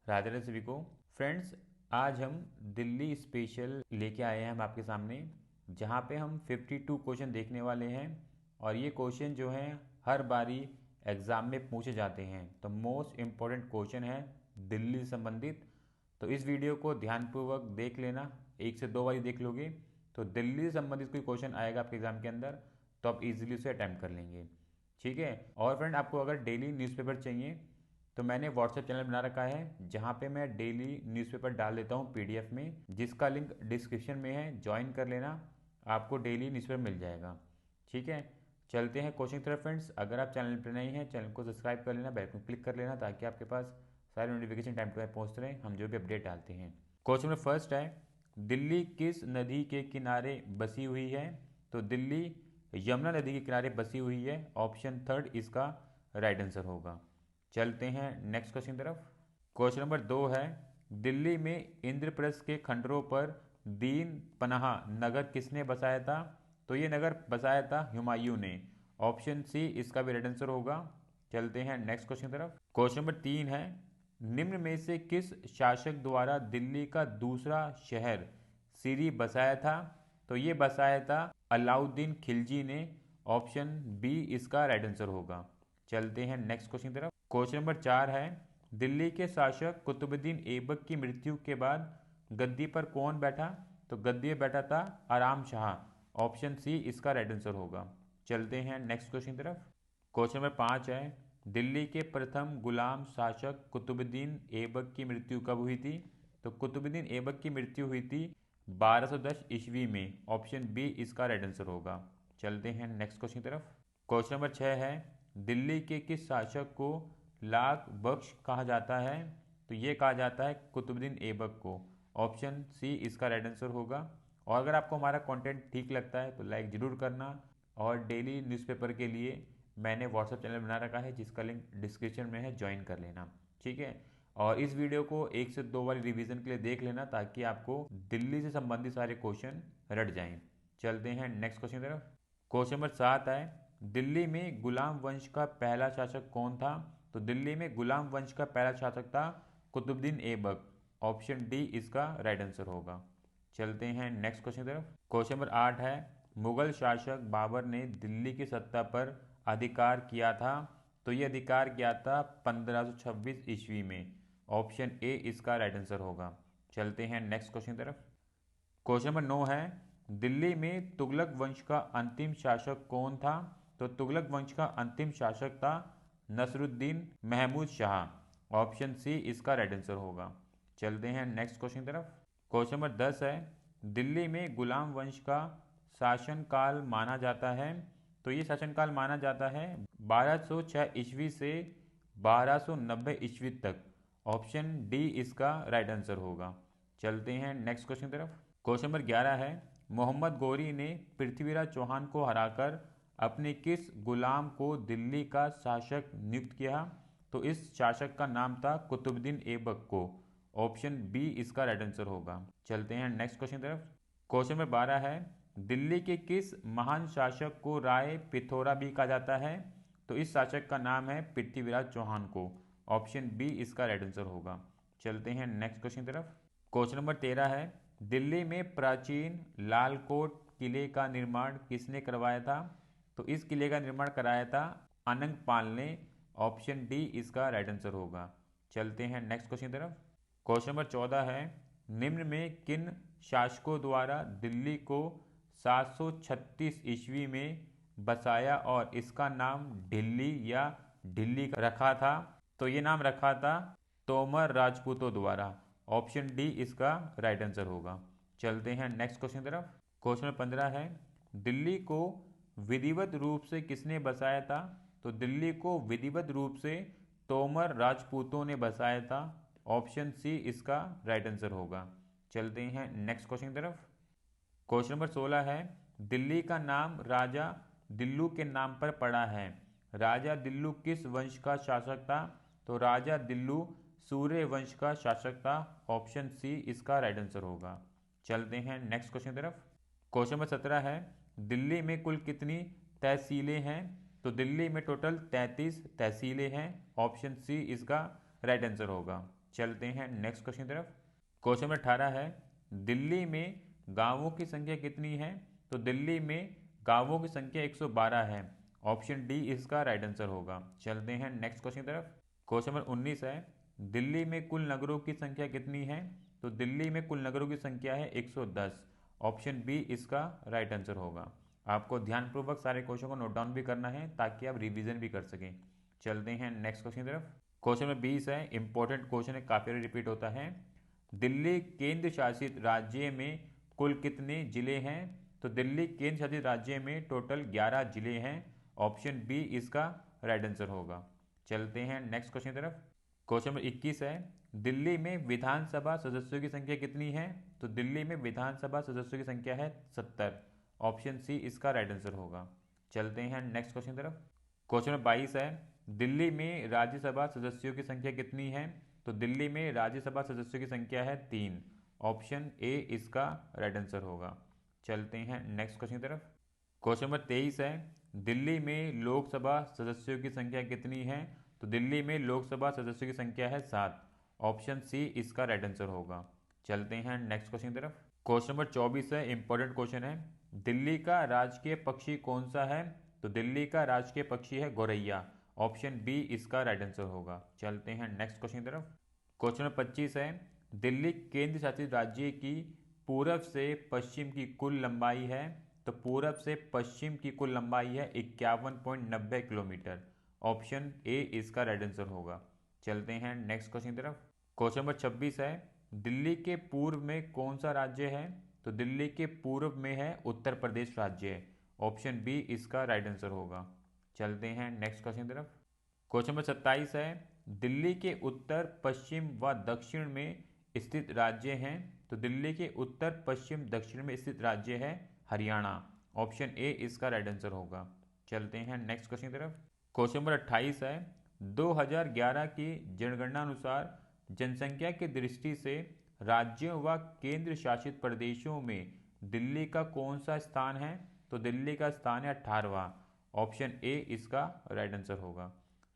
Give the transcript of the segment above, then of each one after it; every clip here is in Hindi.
राधे राधे सभी को। फ्रेंड्स, आज हम दिल्ली स्पेशल लेके आए हैं हम आपके सामने, जहां पे हम 52 क्वेश्चन देखने वाले हैं। और ये क्वेश्चन जो हैं हर बारी एग्ज़ाम में पूछे जाते हैं, तो मोस्ट इम्पोर्टेंट क्वेश्चन है दिल्ली से संबंधित। तो इस वीडियो को ध्यानपूर्वक देख लेना, एक से दो बारी देख लोगे तो दिल्ली से संबंधित कोई क्वेश्चन आएगा आपके एग्ज़ाम के अंदर तो आप इजीली उसे अटैम्प्ट कर लेंगे। ठीक है। और फ्रेंड, आपको अगर डेली न्यूज़पेपर चाहिए तो मैंने व्हाट्सएप चैनल बना रखा है, जहाँ पे मैं डेली न्यूज़पेपर डाल देता हूँ पीडीएफ में, जिसका लिंक डिस्क्रिप्शन में है। ज्वाइन कर लेना, आपको डेली न्यूज़पेपर मिल जाएगा। ठीक है, चलते हैं क्वेश्चन की तरफ। फ्रेंड्स, अगर आप चैनल पर नहीं हैं, चैनल को सब्सक्राइब कर लेना, बेल को क्लिक कर लेना, ताकि आपके पास सारे नोटिफिकेशन टाइम टू टाइम पहुँचते रहें हम जो भी अपडेट डालते हैं। क्वेश्चन नंबर फर्स्ट है, दिल्ली किस नदी के किनारे बसी हुई है? तो दिल्ली यमुना नदी के किनारे बसी हुई है। ऑप्शन थर्ड इसका राइट आंसर होगा। चलते हैं नेक्स्ट क्वेश्चन की तरफ। क्वेश्चन नंबर 2 है, दिल्ली में इंद्रप्रस्थ के खंडरों पर दीन पनाह नगर किसने बसाया था? तो ये नगर बसाया था हुमायूं ने। ऑप्शन सी इसका भी राइट आंसर होगा। चलते हैं नेक्स्ट क्वेश्चन की तरफ। क्वेश्चन नंबर 3 है, निम्न में से किस शासक द्वारा दिल्ली का दूसरा शहर सीरी बसाया था? तो ये बसाया था अलाउद्दीन खिलजी ने। ऑप्शन बी इसका राइट आंसर होगा। चलते हैं नेक्स्ट क्वेश्चन की तरफ। क्वेश्चन नंबर 4 है, दिल्ली के शासक कुतुबुद्दीन ऐबक की मृत्यु के बाद गद्दी पर कौन बैठा? तो गद्दी पर बैठा था आराम शाह। ऑप्शन सी इसका राइट आंसर होगा। चलते हैं नेक्स्ट क्वेश्चन की तरफ। क्वेश्चन नंबर 5 है, दिल्ली के प्रथम गुलाम शासक कुतुबुद्दीन ऐबक की मृत्यु कब हुई थी? तो कुतुबुद्दीन ऐबक की मृत्यु हुई थी 1210 ईस्वी में। ऑप्शन बी इसका राइट आंसर होगा। चलते हैं नेक्स्ट क्वेश्चन की तरफ। क्वेश्चन नंबर 6 है, दिल्ली के किस शासक को लाख बख्श कहा जाता है? तो ये कहा जाता है कुतुबुद्दीन ऐबक को। ऑप्शन सी इसका राइट आंसर होगा। और अगर आपको हमारा कंटेंट ठीक लगता है तो लाइक ज़रूर करना। और डेली न्यूज़पेपर के लिए मैंने व्हाट्सएप चैनल बना रखा है, जिसका लिंक डिस्क्रिप्शन में है, ज्वाइन कर लेना। ठीक है। और इस वीडियो को एक से दो बार रिवीजन के लिए देख लेना, ताकि आपको दिल्ली से संबंधित सारे क्वेश्चन रट जाएं। चलते हैं नेक्स्ट क्वेश्चन की तरफ। क्वेश्चन नंबर 7 है, दिल्ली में गुलाम वंश का पहला शासक कौन था? तो दिल्ली में गुलाम वंश का पहला शासक था कुतुबुद्दीन ऐबक। ऑप्शन डी इसका राइट आंसर होगा। चलते हैं नेक्स्ट क्वेश्चन की तरफ। क्वेश्चन नंबर 8 है, मुगल शासक बाबर ने दिल्ली की सत्ता पर अधिकार किया था? तो ये अधिकार किया था 1526 ईस्वी में। ऑप्शन ए इसका राइट आंसर होगा। चलते हैं नेक्स्ट क्वेश्चन की तरफ। क्वेश्चन नंबर 9 है, दिल्ली में तुगलक वंश का अंतिम शासक कौन था? तो तुगलक वंश का अंतिम शासक था नसरुद्दीन महमूद शाह। ऑप्शन सी इसका राइट आंसर होगा। चलते हैं नेक्स्ट क्वेश्चन की तरफ। क्वेश्चन नंबर 10 है, दिल्ली में गुलाम वंश का शासनकाल माना जाता है? तो ये शासनकाल माना जाता है 1206 ईस्वी से 1290 ईस्वी तक। ऑप्शन डी इसका राइट आंसर होगा। चलते हैं नेक्स्ट क्वेश्चन की तरफ। क्वेश्चन नंबर 11 है, मोहम्मद गौरी ने पृथ्वीराज चौहान को हराकर अपने किस गुलाम को दिल्ली का शासक नियुक्त किया? तो इस शासक का नाम था कुतुबुद्दीन ऐबक को। ऑप्शन बी इसका राइट आंसर होगा। चलते हैं नेक्स्ट क्वेश्चन की तरफ। क्वेश्चन नंबर 12 है, दिल्ली के किस महान शासक को राय पिथौरा भी कहा जाता है? तो इस शासक का नाम है पृथ्वीराज चौहान को। ऑप्शन बी इसका राइट आंसर होगा। चलते हैं नेक्स्ट क्वेश्चन की तरफ। क्वेश्चन नंबर 13 है, दिल्ली में प्राचीन लालकोट किले का निर्माण किसने करवाया था? तो इस किले का निर्माण कराया था अनंग पाल ने। ऑप्शन डी इसका राइट आंसर होगा। चलते हैं नेक्स्ट क्वेश्चन की तरफ। क्वेश्चन नंबर 14 है, निम्न में किन शासकों द्वारा दिल्ली को 736 ईस्वी में बसाया और इसका नाम ढिल्ली या ढिल्ली रखा था? तो ये नाम रखा था तोमर राजपूतों द्वारा। ऑप्शन डी इसका राइट आंसर होगा। चलते हैं नेक्स्ट क्वेश्चन की तरफ। क्वेश्चन नंबर 15 है, दिल्ली को विधिवत रूप से किसने बसाया था? तो दिल्ली को विधिवत रूप से तोमर राजपूतों ने बसाया था। ऑप्शन सी इसका राइट आंसर होगा। चलते हैं नेक्स्ट क्वेश्चन की तरफ। क्वेश्चन नंबर 16 है, दिल्ली का नाम राजा दिल्लू के नाम पर पड़ा है। राजा दिल्लू किस वंश का शासक था? तो राजा दिल्लू सूर्य वंश का शासक था। ऑप्शन सी इसका राइट आंसर होगा। चलते हैं नेक्स्ट क्वेश्चन की तरफ। क्वेश्चन नंबर 17 है, दिल्ली में कुल कितनी तहसीलें हैं? तो दिल्ली में टोटल 33 तहसीलें हैं। ऑप्शन सी इसका राइट आंसर होगा। चलते हैं नेक्स्ट क्वेश्चन की तरफ। क्वेश्चन नंबर 18 है, दिल्ली में गांवों की संख्या कितनी है? तो दिल्ली में गांवों की संख्या 112 है। ऑप्शन डी इसका राइट आंसर होगा। चलते हैं नेक्स्ट क्वेश्चन की तरफ। क्वेश्चन नंबर 19 है, दिल्ली में कुल नगरों की संख्या कितनी है? तो दिल्ली में कुल नगरों की संख्या है 110। ऑप्शन बी इसका राइट आंसर होगा। आपको ध्यानपूर्वक सारे क्वेश्चन को नोट डाउन भी करना है ताकि आप रिवीजन भी कर सकें। चलते हैं नेक्स्ट क्वेश्चन की तरफ। क्वेश्चन नंबर 20 है, इंपॉर्टेंट क्वेश्चन है, काफी रिपीट होता है। दिल्ली केंद्र शासित राज्य में कुल कितने जिले हैं? तो दिल्ली केंद्र शासित राज्य में टोटल 11 जिले हैं। ऑप्शन बी इसका राइट आंसर होगा। चलते हैं नेक्स्ट क्वेश्चन की तरफ। क्वेश्चन नंबर 21 है, दिल्ली में विधानसभा सदस्यों की संख्या कितनी है? तो दिल्ली में विधानसभा सदस्यों की संख्या है 70। ऑप्शन सी इसका राइट आंसर होगा। चलते हैं नेक्स्ट क्वेश्चन की तरफ। क्वेश्चन नंबर 22 है, दिल्ली में राज्यसभा सदस्यों की संख्या कितनी है? तो दिल्ली में राज्यसभा सदस्यों की संख्या है 3। ऑप्शन ए इसका राइट आंसर होगा। चलते हैं नेक्स्ट क्वेश्चन की तरफ। क्वेश्चन नंबर 23 है, दिल्ली में लोकसभा सदस्यों की संख्या कितनी है? तो दिल्ली में लोकसभा सदस्यों की संख्या है 7। ऑप्शन सी इसका राइट आंसर होगा। चलते हैं नेक्स्ट क्वेश्चन की तरफ। क्वेश्चन नंबर 24 है, इंपॉर्टेंट क्वेश्चन है, दिल्ली का राजकीय पक्षी कौन सा है? तो दिल्ली का राजकीय पक्षी है गौरैया। ऑप्शन बी इसका राइट आंसर होगा। चलते हैं नेक्स्ट क्वेश्चन की तरफ। क्वेश्चन नंबर 25 है, दिल्ली केंद्र शासित राज्य की पूरब से पश्चिम की कुल लंबाई है? तो पूरब से पश्चिम की कुल लंबाई है 51.90 किलोमीटर। ऑप्शन ए इसका राइट आंसर होगा। चलते हैं नेक्स्ट क्वेश्चन की तरफ। क्वेश्चन नंबर 26 है, दिल्ली के पूर्व में कौन सा राज्य है? तो दिल्ली के पूर्व में है उत्तर प्रदेश राज्य। ऑप्शन बी इसका राइट आंसर होगा। चलते हैं नेक्स्ट क्वेश्चन की तरफ। क्वेश्चन नंबर 27 है, दिल्ली के उत्तर पश्चिम व दक्षिण में स्थित राज्य हैं? तो दिल्ली के उत्तर पश्चिम दक्षिण में स्थित राज्य है हरियाणा। ऑप्शन ए इसका राइट आंसर होगा। चलते हैं नेक्स्ट क्वेश्चन की तरफ। क्वेश्चन नंबर 28 है, 2011 की जनगणना अनुसार जनसंख्या की दृष्टि से राज्यों व केंद्र शासित प्रदेशों में दिल्ली का कौन सा स्थान है? तो दिल्ली का स्थान है 18वां। ऑप्शन ए इसका राइट आंसर होगा।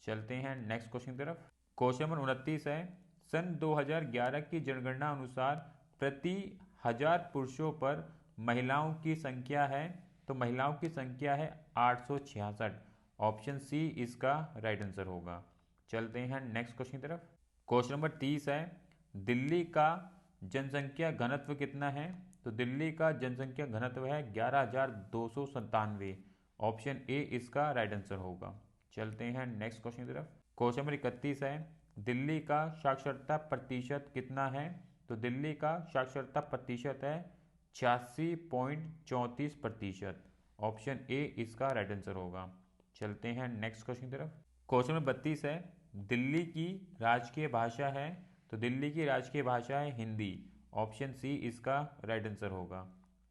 चलते हैं नेक्स्ट क्वेश्चन की तरफ। क्वेश्चन नंबर 29 है, सन 2011 की जनगणना अनुसार प्रति 1000 पुरुषों पर महिलाओं की संख्या है? तो महिलाओं की संख्या है 866। ऑप्शन सी इसका राइट आंसर होगा। चलते हैं नेक्स्ट क्वेश्चन की तरफ। क्वेश्चन नंबर 30 है, दिल्ली का जनसंख्या घनत्व कितना है? तो दिल्ली का जनसंख्या घनत्व है 11,297। ऑप्शन ए इसका राइट आंसर होगा। चलते हैं नेक्स्ट क्वेश्चन की तरफ। क्वेश्चन नंबर 31 है, दिल्ली का साक्षरता प्रतिशत कितना है? तो दिल्ली का साक्षरता प्रतिशत है 86.34%। ऑप्शन ए इसका राइट आंसर होगा। चलते हैं नेक्स्ट क्वेश्चन की तरफ। क्वेश्चन नंबर 32 है, दिल्ली की राजकीय भाषा है? तो दिल्ली की राजकीय भाषा है हिंदी। ऑप्शन सी इसका राइट आंसर होगा।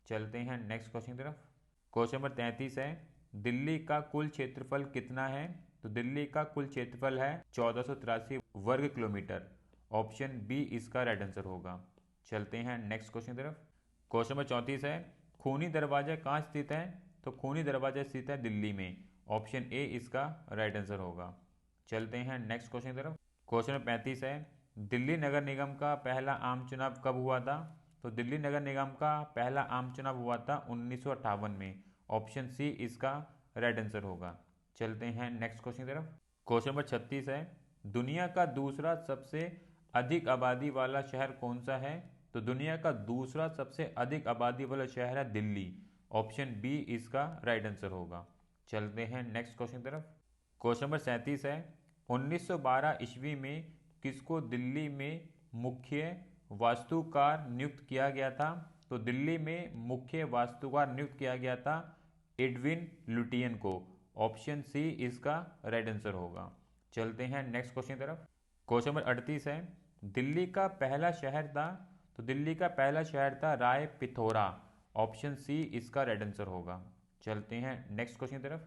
चलते हैं नेक्स्ट क्वेश्चन की तरफ। क्वेश्चन नंबर 33 है, दिल्ली का कुल क्षेत्रफल कितना है? तो दिल्ली का कुल क्षेत्रफल है 1483 वर्ग किलोमीटर। ऑप्शन बी इसका राइट आंसर होगा। चलते हैं नेक्स्ट क्वेश्चन की तरफ। क्वेश्चन नंबर 34 है, खूनी दरवाजा कहाँ स्थित है? तो खूनी दरवाजा स्थित है दिल्ली में। ऑप्शन ए इसका राइट आंसर होगा। चलते हैं नेक्स्ट क्वेश्चन की तरफ। क्वेश्चन नंबर 35 है, दिल्ली नगर निगम का पहला आम चुनाव कब हुआ था? तो दिल्ली नगर निगम का पहला आम चुनाव हुआ था 1958 में। ऑप्शन सी इसका राइट आंसर होगा। चलते हैं नेक्स्ट क्वेश्चन की तरफ। क्वेश्चन नंबर 36 है, दुनिया का दूसरा सबसे अधिक आबादी वाला शहर कौन सा है? तो दुनिया का दूसरा सबसे अधिक आबादी वाला शहर है दिल्ली। ऑप्शन बी इसका राइट आंसर होगा। चलते हैं नेक्स्ट क्वेश्चन की तरफ। क्वेश्चन नंबर 37 है, 1912 ईस्वी में किसको दिल्ली में मुख्य वास्तुकार नियुक्त किया गया था? तो दिल्ली में मुख्य वास्तुकार नियुक्त किया गया था एडविन लुटियन को। ऑप्शन सी इसका राइट आंसर होगा। चलते हैं नेक्स्ट क्वेश्चन की तरफ। क्वेश्चन नंबर 38 है, दिल्ली का पहला शहर था? तो दिल्ली का पहला शहर था राय पिथौरा। ऑप्शन सी इसका राइट आंसर होगा। चलते हैं नेक्स्ट क्वेश्चन की तरफ।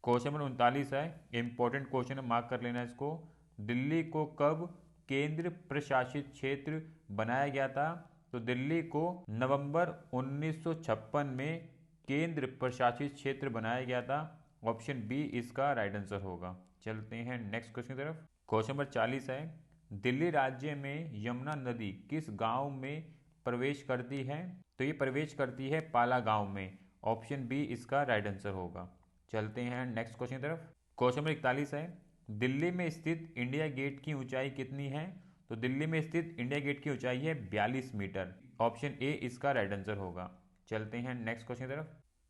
क्वेश्चन नंबर 39 है, इंपॉर्टेंट क्वेश्चन है, मार्क कर लेना इसको। दिल्ली को कब केंद्र प्रशासित क्षेत्र बनाया गया था? तो दिल्ली को नवंबर 1956 में केंद्र प्रशासित क्षेत्र बनाया गया था। ऑप्शन बी इसका राइट आंसर होगा। चलते हैं नेक्स्ट क्वेश्चन की तरफ। क्वेश्चन नंबर 40 है, दिल्ली राज्य में यमुना नदी किस गांव में प्रवेश करती है? तो ये प्रवेश करती है पाला गांव में। ऑप्शन बी इसका राइट आंसर होगा। चलते हैं नेक्स्ट क्वेश्चन की तरफ। क्वेश्चन नंबर 41 है, दिल्ली में स्थित इंडिया गेट की ऊंचाई कितनी है? तो दिल्ली में स्थित इंडिया गेट की ऊंचाई है 42 मीटर। ऑप्शन ए इसका राइट आंसर होगा। चलते हैं नेक्स्ट क्वेश्चन की तरफ।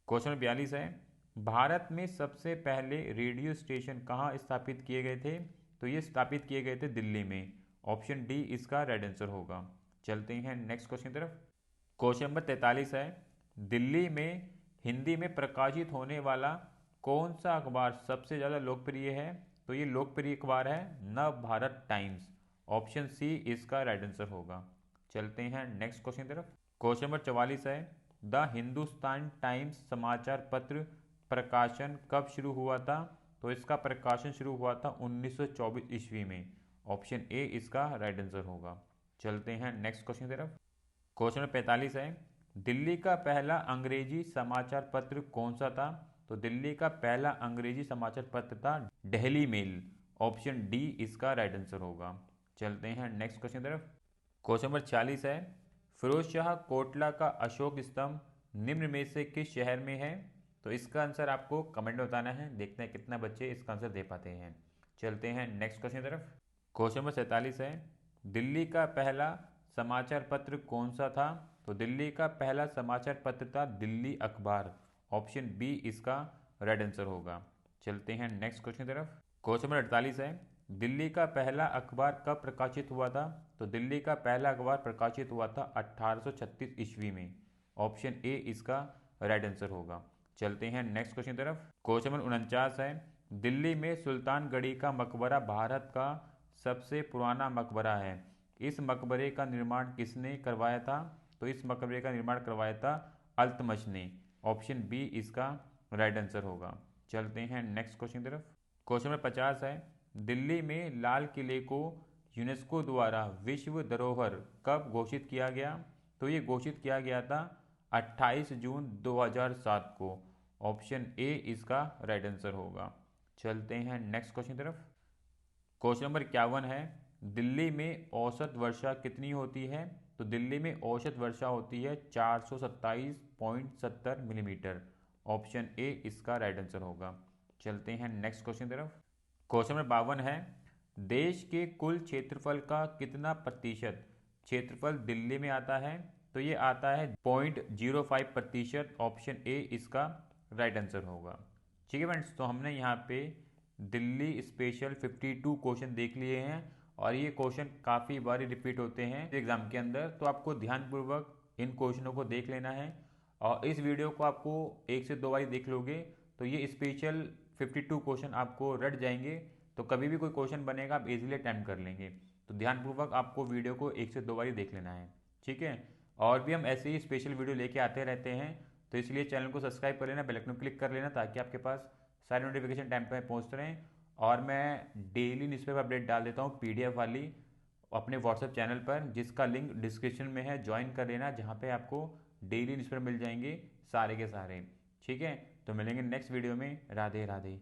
क्वेश्चन नंबर 42 है, भारत में सबसे पहले रेडियो स्टेशन कहाँ स्थापित किए गए थे? तो ये स्थापित किए गए थे दिल्ली में। ऑप्शन डी इसका राइट आंसर होगा। चलते हैं नेक्स्ट क्वेश्चन की तरफ। क्वेश्चन नंबर 43 है, दिल्ली में हिंदी में प्रकाशित होने वाला कौन सा अखबार सबसे ज़्यादा लोकप्रिय है? तो ये लोकप्रिय अखबार है नव भारत टाइम्स। ऑप्शन सी इसका राइट आंसर होगा। चलते हैं नेक्स्ट क्वेश्चन की तरफ। क्वेश्चन नंबर 44 है, द हिंदुस्तान टाइम्स समाचार पत्र प्रकाशन कब शुरू हुआ था? तो इसका प्रकाशन शुरू हुआ था 1924 ईस्वी में। ऑप्शन ए इसका राइट आंसर होगा। चलते हैं नेक्स्ट क्वेश्चन की तरफ। क्वेश्चन नंबर 45 है, दिल्ली का पहला अंग्रेजी समाचार पत्र कौन सा था? तो दिल्ली का पहला अंग्रेजी समाचार पत्र था डेली मेल। ऑप्शन डी इसका राइट आंसर होगा। चलते हैं नेक्स्ट क्वेश्चन की तरफ। क्वेश्चन नंबर 46 है, फिरोज शाह कोटला का अशोक स्तंभ निम्न में से किस शहर में है? तो इसका आंसर आपको कमेंट में बताना है। देखते हैं कितना बच्चे इसका आंसर दे पाते हैं। चलते हैं नेक्स्ट क्वेश्चन की तरफ। क्वेश्चन नंबर 47 है, दिल्ली का पहला समाचार पत्र कौन सा था? तो दिल्ली का पहला समाचार पत्र था दिल्ली अखबार। ऑप्शन बी इसका राइट आंसर होगा। चलते हैं नेक्स्ट क्वेश्चन की तरफ। क्वेश्चन नंबर 48 है, दिल्ली का पहला अखबार कब प्रकाशित हुआ था? तो दिल्ली का पहला अखबार प्रकाशित हुआ था 1836 ईस्वी में। ऑप्शन ए इसका राइट आंसर होगा। चलते हैं नेक्स्ट क्वेश्चन की तरफ। क्वेश्चन नंबर 49 है, दिल्ली में सुल्तानगढ़ी का मकबरा भारत का सबसे पुराना मकबरा है। इस मकबरे का निर्माण किसने करवाया था? तो इस मकबरे का निर्माण करवाया था अल्तमश ने। ऑप्शन बी इसका राइट आंसर होगा। चलते हैं नेक्स्ट क्वेश्चन की तरफ। क्वेश्चन नंबर 50 है, दिल्ली में लाल किले को यूनेस्को द्वारा विश्व धरोहर कब घोषित किया गया? तो ये घोषित किया गया था 28 जून 2007 को। ऑप्शन ए इसका राइट आंसर होगा। चलते हैं नेक्स्ट क्वेश्चन की तरफ। क्वेश्चन नंबर 51 है, दिल्ली में औसत वर्षा कितनी होती है? तो दिल्ली में औसत वर्षा होती है 427.70 मिलीमीटर। ऑप्शन ए इसका राइट आंसर होगा। चलते हैं नेक्स्ट क्वेश्चन की तरफ। क्वेश्चन नंबर 52 है, देश के कुल क्षेत्रफल का कितना प्रतिशत क्षेत्रफल दिल्ली में आता है? तो ये आता है 0.05%। ऑप्शन ए इसका राइट आंसर होगा। ठीक है फ्रेंड्स, तो हमने यहाँ पे दिल्ली स्पेशल 52 क्वेश्चन देख लिए हैं और ये क्वेश्चन काफ़ी बार रिपीट होते हैं एग्जाम के अंदर, तो आपको ध्यानपूर्वक इन क्वेश्चनों को देख लेना है। और इस वीडियो को आपको 1 से 2 बार देख लोगे तो ये स्पेशल 52 क्वेश्चन आपको रट जाएंगे। तो कभी भी कोई क्वेश्चन बनेगा आप इजीली अटैम्प्ट कर लेंगे। तो ध्यानपूर्वक आपको वीडियो को 1 से 2 बार देख लेना है। ठीक है, और भी हम ऐसे ही स्पेशल वीडियो लेके आते रहते हैं, तो इसलिए चैनल को सब्सक्राइब कर लेना, बेल आइकन क्लिक कर लेना ताकि आपके पास सारे नोटिफिकेशन टाइम पे पहुँचते रहें। और मैं डेली न्यूज़पेपर अपडेट डाल देता हूँ PDF वाली अपने व्हाट्सएप चैनल पर, जिसका लिंक डिस्क्रिप्शन में है, ज्वाइन कर लेना, जहाँ पे आपको डेली न्यूज़पेपर मिल जाएंगे सारे के सारे। ठीक है, तो मिलेंगे नेक्स्ट वीडियो में। राधे राधे।